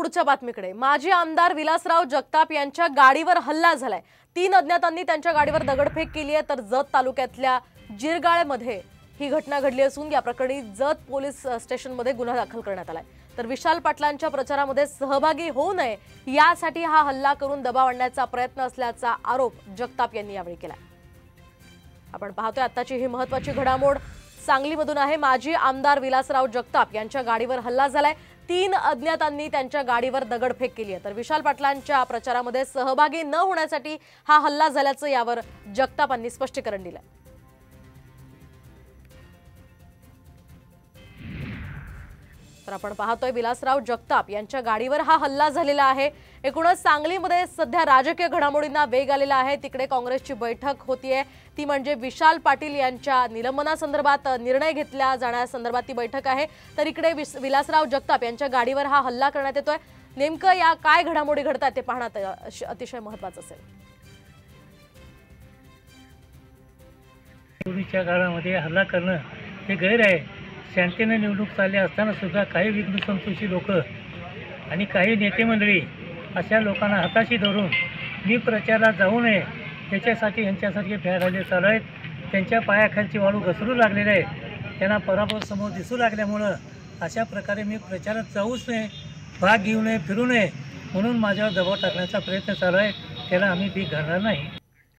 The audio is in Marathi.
पुढच्या बातमीकडे। माजी आमदार विलासराव जगताप यांच्या गाडीवर हल्ला झालाय। 3 अज्ञातांनी त्यांच्या गाडीवर दगडफेक केली आहे। तर जत तालुक्यातल्या जिरगाळेमध्ये ही घटना घडली असून या प्रकरणी जत पोलीस स्टेशनमध्ये गुन्हा दाखल करण्यात आलाय। तर विशाल पाटलांच्या प्रचारामध्ये सहभागी होऊ नये यासाठी हा हल्ला करून दबाव आणण्याचा प्रयत्न असल्याचा आरोप जगताप यांनी यावेळी केला। आपण पाहतोय आताची ही महत्त्वाची घडामोड सांगलीमधून आहे। माजी आमदार विलासराव जगताप यांच्या गाडीवर हल्ला झालाय। 3 अज्ञातांनी त्यांच्या गाडीवर दगडफेक केली आहे। तर विशाल पाटलांच्या प्रचारामध्ये सहभागी न होण्यासाठी हा हल्ला झाल्याचं यावर जगतापांनी स्पष्टीकरण दिलं। तर आपण पाहतोय विलासराव जगताप यांच्या गाडीवर हा हल्ला झालेला आहे। एकूणच सांगलीमध्ये सध्या राजकीय घडामोडींना वेग आलेला आहे। तिकडे काँग्रेसची बैठक होतीये, ती म्हणजे विशाल पाटील यांच्या निलंबनासंदर्भात निर्णय घेतला जाण्यासंदर्भात ती बैठक आहे। तर इकडे विलासराव जगताप यांच्या गाडीवर हा हल्ला करण्यात येतोय। नेमकं या काय घडामोडी घडतात ते पाहणं अतिशय महत्त्वाचं असेल। पूर्वीच्या काळामध्ये हल्ला करणं हे गैर आहे। शांतीने निवडणूक चालली असताना सुद्धा काही विघ्नसंतोषी लोक आणि काही नेते मंडळी अशा लोकांना हाताशी धरून मी प्रचारात जाऊ नये याच्यासाठी यांच्यासारखे फॅराले चालू आहेत। त्यांच्या पायाखालची वाळू घसरू लागलेले आहे। त्यांना पराभव समोर दिसू लागल्यामुळं अशा प्रकारे मी प्रचारात जाऊच नये, भाग घेऊ नये, फिरू नये म्हणून माझ्यावर दबाव टाकण्याचा प्रयत्न चालू आहे। त्याला आम्ही भीक घालणार नाही।